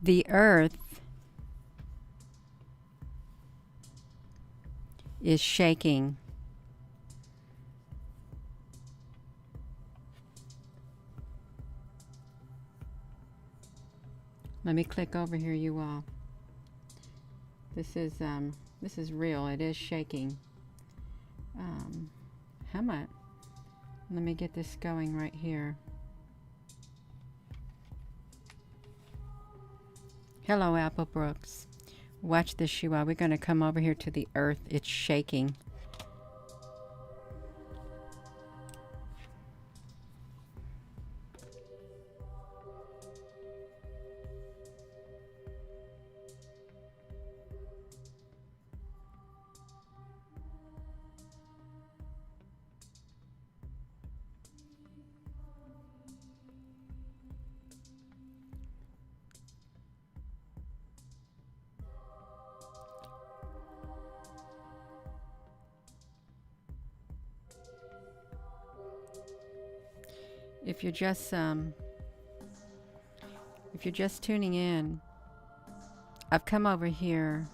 The earth is shaking. Let me click over here, you all. This is real. It is shaking. How much? Let me get this going right here. Hello, Apple Brooks. Watch this, you all. We're going to come over here to the earth. It's shaking. If you're just tuning in, I've come over here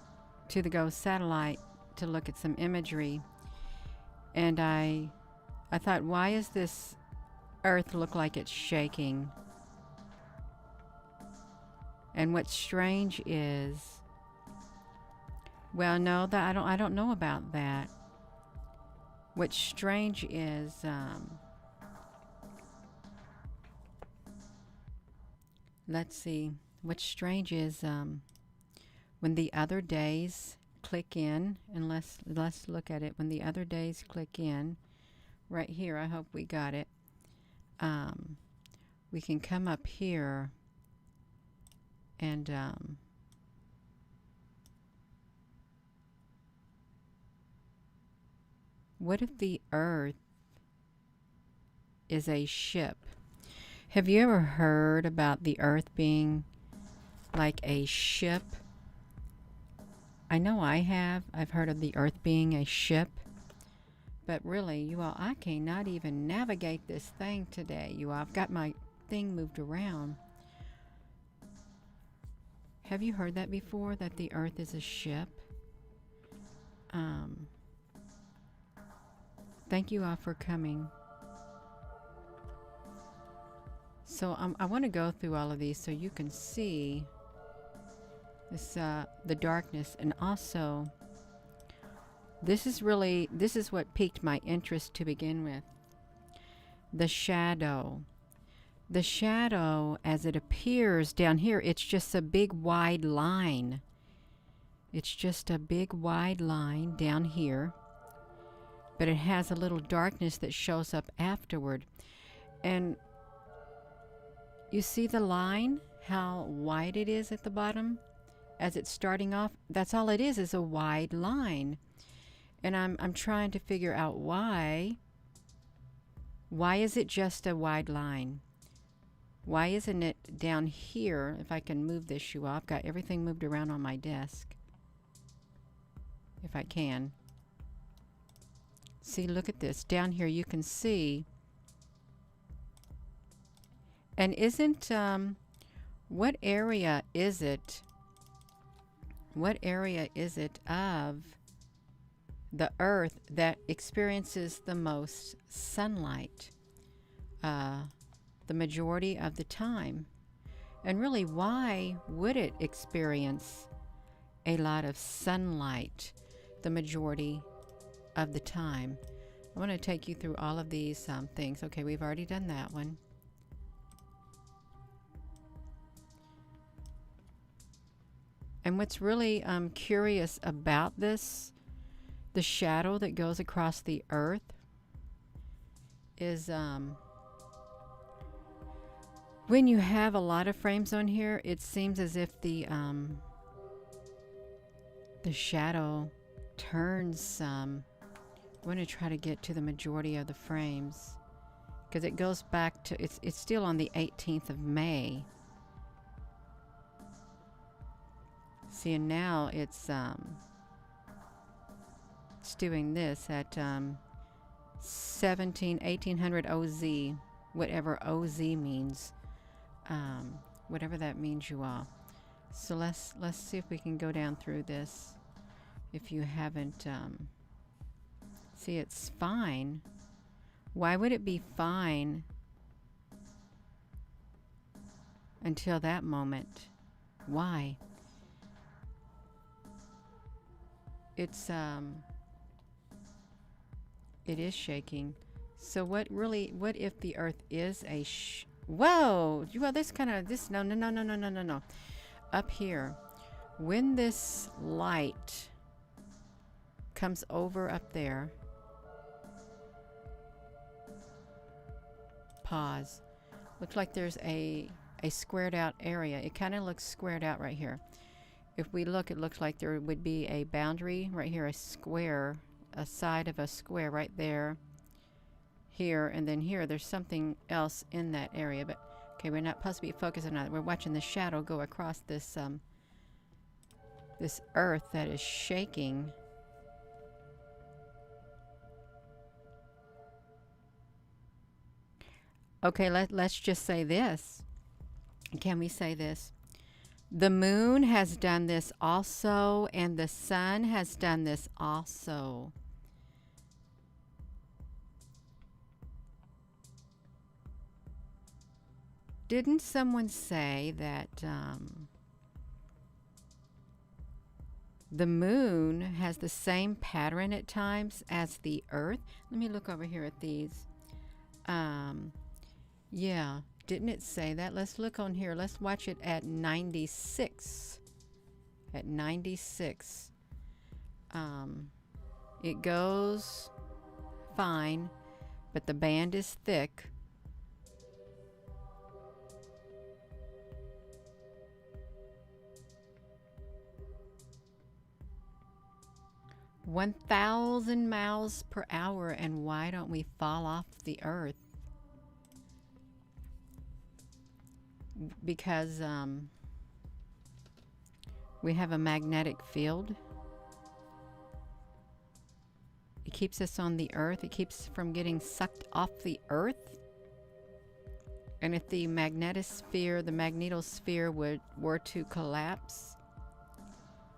to the GOES satellite to look at some imagery, and I thought, why is this earth look like it's shaking? And what's strange is, well, no, that I don't know about that. What's strange is let's see. What's strange is when the other days click in, and let's look at it. When the other days click in, right here, I hope we got it. We can come up here and what if the earth is a ship? Have you ever heard about the earth being like a ship? I know I have. I've heard of the earth being a ship. But really, you all, I cannot even navigate this thing today. You all, I've got my thing moved around. Have you heard that before, that the earth is a ship? Thank you all for coming. So I want to go through all of these so you can see this, the darkness, and also this is what piqued my interest to begin with. The shadow. The shadow as it appears down here, it's just a big wide line. It's just a big wide line down here, but it has a little darkness that shows up afterward. And you see the line, how wide it is at the bottom as it's starting off? That's all it is a wide line. And I'm trying to figure out why. Why is it just a wide line? Why isn't it down here? If I can move this, you all, I've got everything moved around on my desk. If I can. See, look at this. Down here you can see. And isn't, what area is it? What area is it of the earth that experiences the most sunlight the majority of the time? And really, why would it experience a lot of sunlight the majority of the time? I want to take you through all of these things. Okay, we've already done that one. And what's really curious about this, the shadow that goes across the earth, is when you have a lot of frames on here, it seems as if the shadow turns. I'm going to try to get to the majority of the frames because it goes back to, it's still on the 18th of May. See, and now it's doing this at 1800 OZ, whatever OZ means, whatever that means, you all. So let's see if we can go down through this. If you haven't, see, it's fine. Why would it be fine until that moment? Why? It's it is shaking. So what if the earth is a whoa, well, no. Up here, when this light comes over up there, pause. Looks like there's a squared out area. It kind of looks squared out right here. If we look, it looks like there would be a boundary right here, a square, a side of a square right there, here, and then here. There's something else in that area, but okay, we're not supposed to be focusing on it. We're watching the shadow go across this this earth that is shaking. Okay, let's just say this. Can we say this? The moon has done this also, and the sun has done this also. Didn't someone say that the moon has the same pattern at times as the earth? Let me look over here at these. Yeah, didn't it say that? Let's look on here. Let's watch it at 96. At 96. It goes fine, but the band is thick. (1,000 miles per hour), and why don't we fall off the earth? Because we have a magnetic field. It keeps us on the earth. It keeps from getting sucked off the earth. And if the magnetosphere, the magnetosphere were to collapse,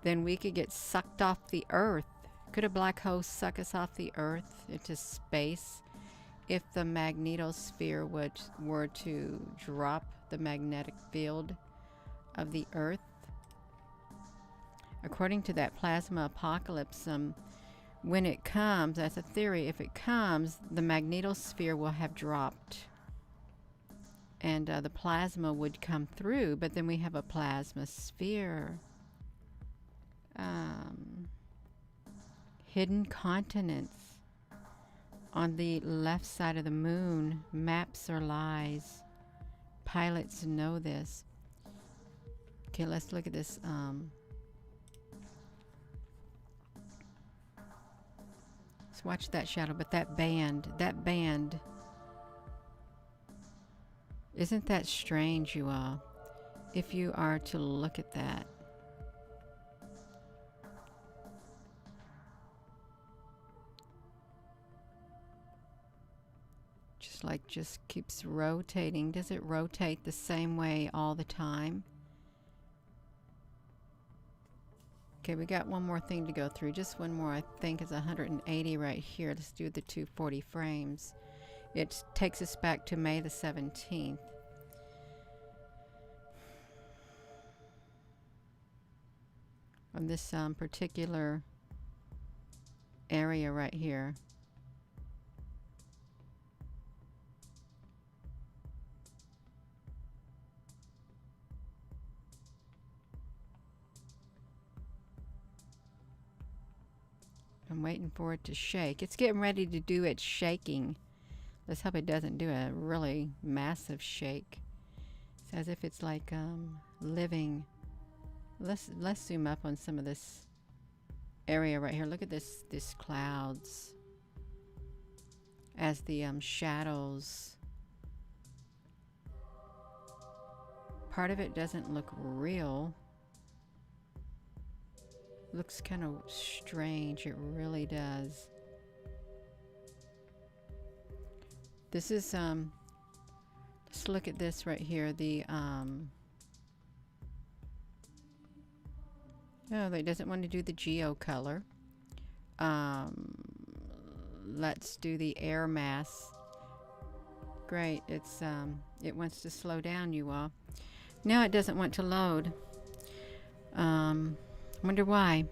then we could get sucked off the earth. Could a black hole suck us off the earth into space if the magnetosphere were to drop the magnetic field of the earth? According to that plasma apocalypse, when it comes, that's a theory, if it comes, the magnetosphere will have dropped, and the plasma would come through, but then we have a plasma sphere. Hidden continents on the left side of the moon. Maps are lies. Pilots know this. Okay, let's look at this. Let's watch that shadow, but that band, isn't that strange, you all? If you are to look at that. Just keeps rotating. Does it rotate the same way all the time? Okay, we got one more thing to go through. Just one more. I think it's 180 right here. Let's do the 240 frames. It takes us back to May the 17th. On this particular area right here. I'm waiting for it to shake. It's getting ready to do its shaking. Let's hope it doesn't do a really massive shake. It's as if it's like living. Let's zoom up on some of this area right here. Look at this clouds as the shadows. Part of it doesn't look real. Looks kind of strange. It really does. This is let's look at this right here. The Oh, it doesn't want to do the geo color. Let's do the air mass. Great, it wants to slow down, you all. Now it doesn't want to load. Wonder why.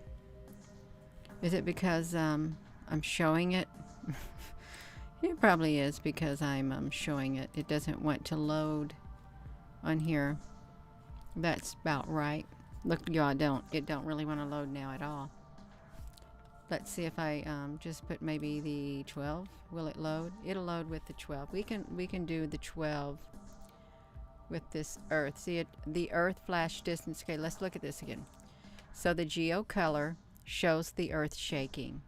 Is it because I'm showing it? It probably is because I'm showing it. It doesn't want to load on here. That's about right. Look, y'all, it don't really want to load now at all. Let's see if I just put maybe the 12. Will it load? It'll load with the 12. We can do the 12 with this Earth. See it, the Earth flash distance. Okay, let's look at this again. So the geo color shows the Earth shaking.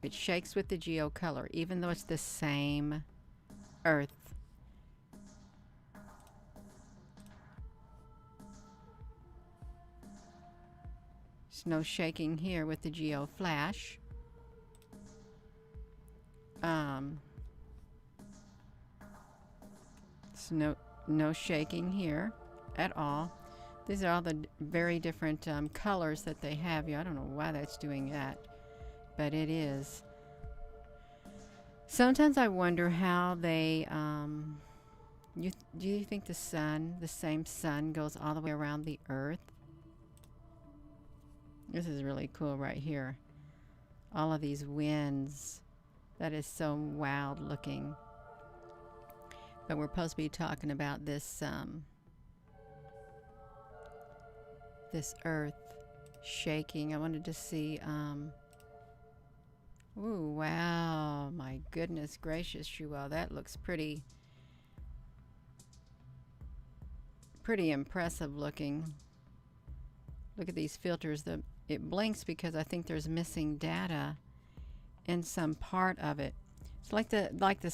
It shakes with the geo color, even though it's the same Earth. There's no shaking here with the geo flash. It's no shaking here at all. These are all the very different colors that they have here. I don't know why that's doing that, but it is. Sometimes I wonder how they, do you think the sun, the same sun, goes all the way around the Earth? This is really cool right here. All of these winds. That is so wild looking. But we're supposed to be talking about this, this Earth shaking. I wanted to see, ooh, wow, my goodness gracious, you all, that looks pretty impressive looking. Look at these filters. It blinks because I think there's missing data in some part of it. It's like the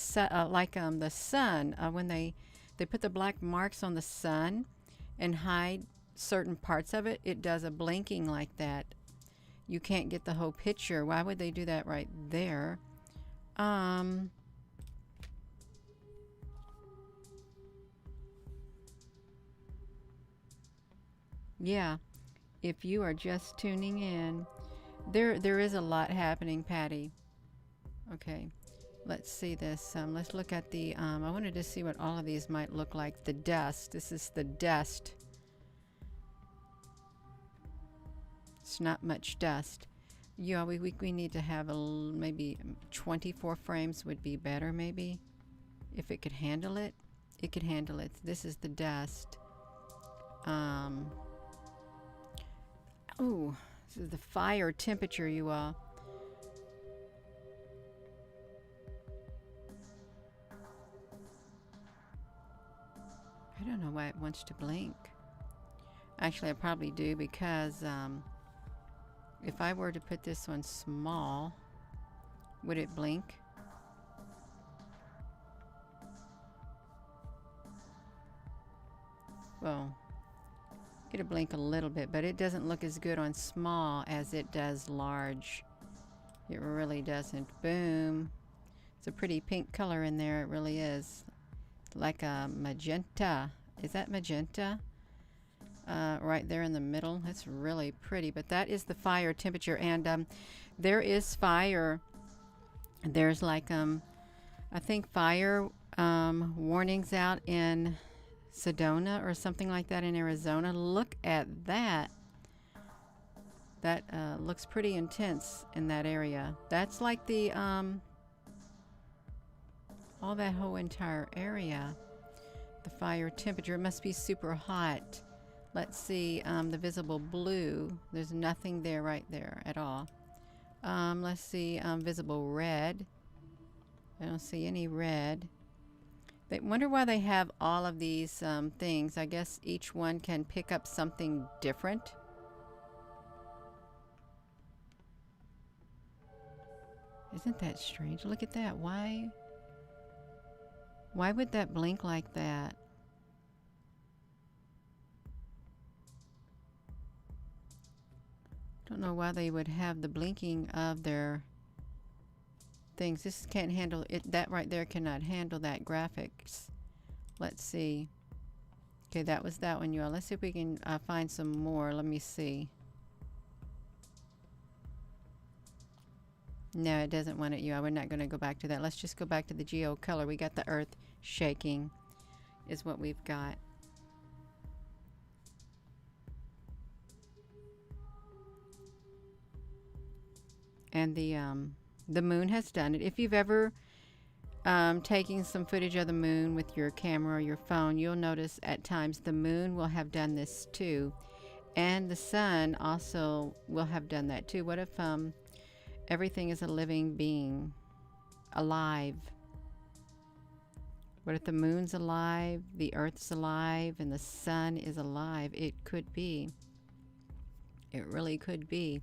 sun when they put the black marks on the sun and hide certain parts of it. It does a blinking like that. You can't get the whole picture. Why would they do that right there? Yeah, if you are just tuning in, there is a lot happening, Patty. Okay, let's see this. Let's look at the, I wanted to see what all of these might look like. The dust. This is the dust. It's not much dust. Yeah, we need to have maybe 24 frames would be better, maybe. If it could handle it. It could handle it. This is the dust. Oh, this is the fire temperature, you all. I don't know why it wants to blink. Actually, I probably do because if I were to put this one small, would it blink? Well, it'll blink a little bit, but it doesn't look as good on small as it does large. It really doesn't. Boom. It's a pretty pink color in there. It really is. Like a magenta. Is that magenta? Right there in the middle. That's really pretty. But that is the fire temperature. And there is fire. There's like, I think fire warnings out in Sedona or something like that in Arizona. Look at that. That looks pretty intense in that area. That's like the all that whole entire area. The fire temperature, it must be super hot. Let's see, the visible blue. There's nothing there right there at all. Let's see, visible red. I don't see any red. I wonder why they have all of these things. I guess each one can pick up something different. Isn't that strange? Look at that. Why would that blink like that? Don't know why they would have the blinking of their things. This can't handle it. That right there cannot handle that graphics. Let's see. Okay, that was that one, you all. Let's see if we can find some more. Let me see. No, it doesn't want it, you all. We're not going to go back to that. Let's just go back to the geo color. We got the earth shaking is what we've got. And the moon has done it. If you've ever taking some footage of the moon with your camera or your phone, you'll notice at times the moon will have done this too, and the sun also will have done that too. What if everything is a living being, alive? What if the moon's alive, the earth's alive, and the sun is alive? It could be. It really could be.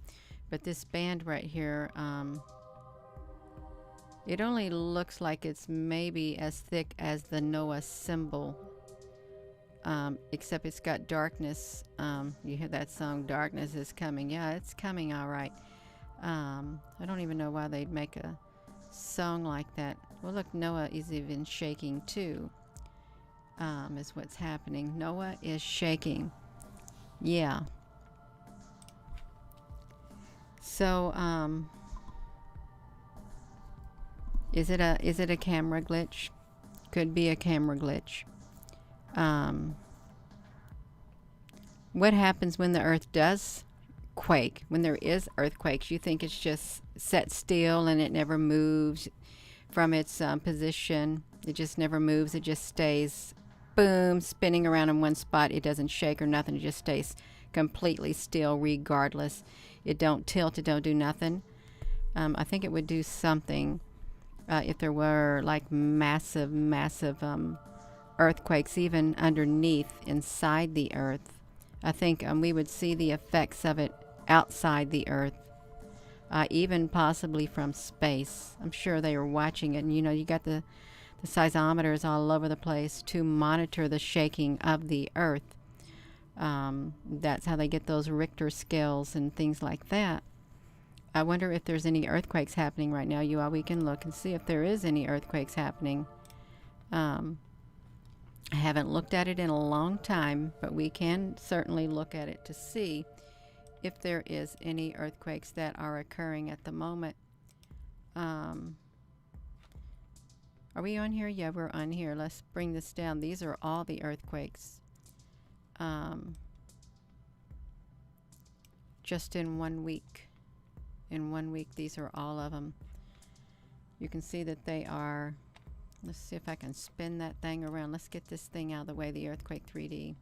But this band right here, it only looks like it's maybe as thick as the NOAA symbol, except it's got darkness. You hear that song, Darkness is Coming. Yeah, it's coming all right. I don't even know why they'd make a song like that. Well, look, NOAA is even shaking too, is what's happening. NOAA is shaking. Yeah. So, is it a camera glitch? Could be a camera glitch. What happens when the earth does quake? When there is earthquakes, you think it's just set still and it never moves from its position. It just never moves. It just stays, boom, spinning around in one spot. It doesn't shake or nothing. It just stays completely still regardless. It don't tilt. It don't do nothing. I think it would do something. If there were like massive earthquakes even underneath inside the earth, I think we would see the effects of it outside the earth, even possibly from space. I'm sure they were watching it, and you got the seismometers all over the place to monitor the shaking of the earth. That's how they get those Richter scales and things like that. I wonder if there's any earthquakes happening right now. You all, we can look and see if there is any earthquakes happening. I haven't looked at it in a long time, but we can certainly look at it to see if there is any earthquakes that are occurring at the moment. Are we on here? Yeah, we're on here. Let's bring this down. These are all the earthquakes. Just in 1 week. In 1 week, these are all of them. You can see that they are. Let's see if I can spin that thing around. Let's get this thing out of the way, the earthquake 3D.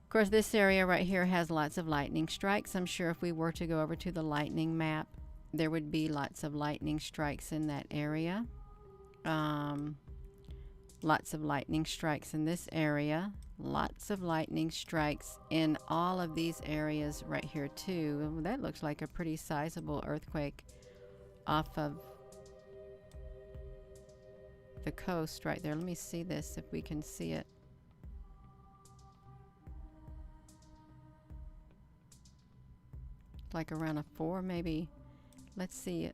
Of course, this area right here has lots of lightning strikes. I'm sure if we were to go over to the lightning map, there would be lots of lightning strikes in that area. Lots of lightning strikes in this area. Lots of lightning strikes in all of these areas right here too. That looks like a pretty sizable earthquake off of the coast right there. Let me see this if we can see it. Like around a 4 maybe. Let's see.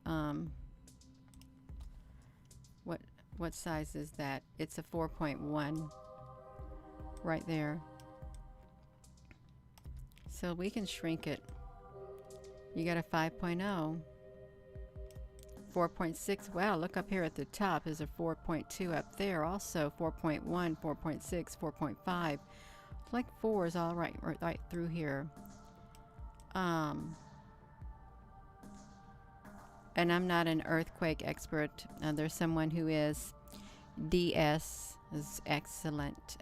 What size is that? It's a 4.1 right there. So we can shrink it. You got a 5.0. 4.6. Wow, look up here at the top. There's a 4.2 up there. Also 4.1, 4.6, 4.5. It's like 4 is all right through here. And I'm not an earthquake expert. There's someone who is. DS is excellent,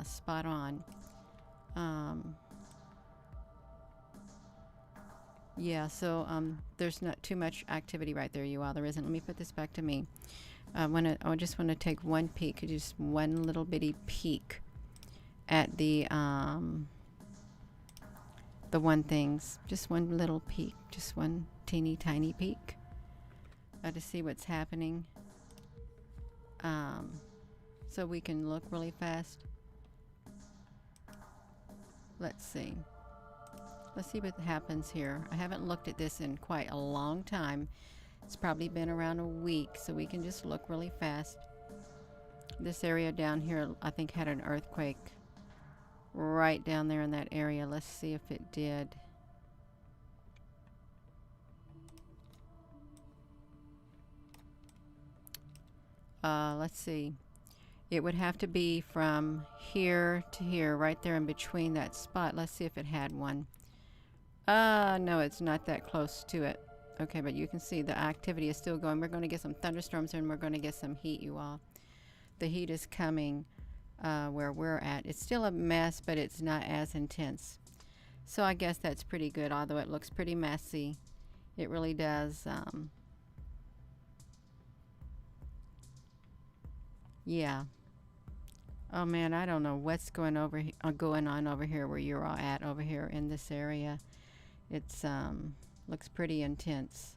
spot on. Yeah, so there's not too much activity right there, you all. There isn't. Let me put this back to me. I just want to take one peek, just one little bitty peek at the one things. Just one little peek, just one teeny tiny peek to see what's happening. So we can look really fast. Let's see. Let's see what happens here. I haven't looked at this in quite a long time. It's probably been around a week, so we can just look really fast. This area down here, I think, had an earthquake right down there in that area. Let's see if it did. Let's see. It would have to be from here to here, right there in between that spot. Let's see if it had one. No, it's not that close to it. Okay, but you can see the activity is still going. We're going to get some thunderstorms and we're going to get some heat, you all. The heat is coming where we're at. It's still a mess, but it's not as intense. So I guess that's pretty good, although it looks pretty messy. It really does. Yeah. Oh man, I don't know what's going on over here where you're all at over here in this area. It's looks pretty intense.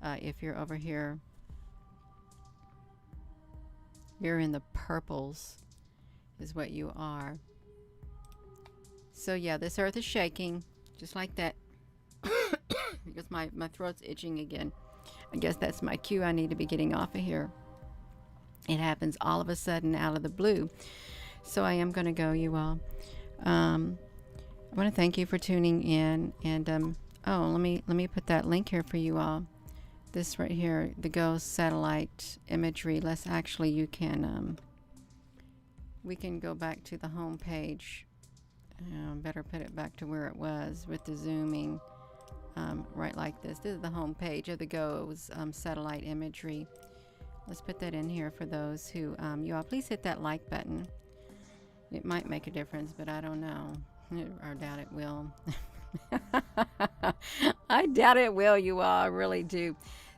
If you're over here, you're in the purples is what you are. So yeah, this earth is shaking just like that. Because my throat's itching again. I guess that's my cue. I need to be getting off of here. It happens all of a sudden out of the blue. So I am going to go, you all. I want to thank you for tuning in. And oh, let me put that link here for you all. This right here, the ghost satellite imagery. Let's actually, you can we can go back to the home page. Better put it back to where it was with the zooming. Right like this. This is the home page of the ghost satellite imagery. Let's put that in here for those who, you all please hit that like button. It might make a difference, but I don't know. I doubt it will. I doubt it will, you all. I really do.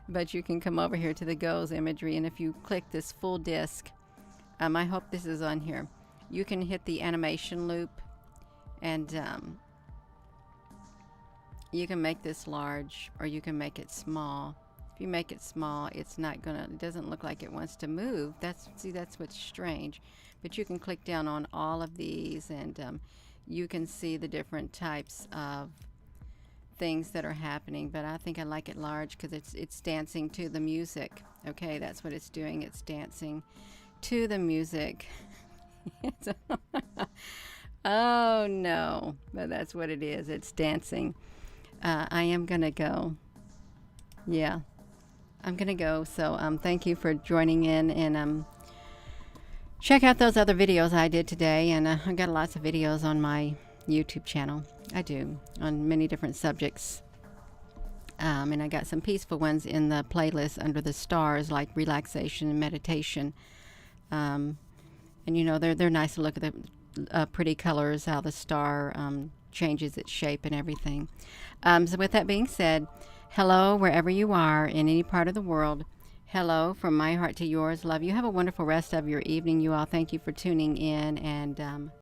But you can come over here to the ghost imagery, and if you click this full disc, I hope this is on here. You can hit the animation loop, and you can make this large, or you can make it small. If you make it small, it's not gonna, it doesn't look like it wants to move. That's what's strange. But you can click down on all of these and you can see the different types of things that are happening. But I think I like it large because it's dancing to the music. Okay, that's what it's doing. It's dancing to the music. Oh no, but that's what it is. It's dancing. I am gonna go. Yeah. I'm gonna go, so thank you for joining in, and check out those other videos I did today, and I've got lots of videos on my YouTube channel. I do, on many different subjects, and I got some peaceful ones in the playlist under the stars, like relaxation and meditation, and you know, they're nice to look at the pretty colors, how the star changes its shape and everything. So with that being said, hello, wherever you are in any part of the world. Hello from my heart to yours. Love you. Have a wonderful rest of your evening, you all. Thank you for tuning in, and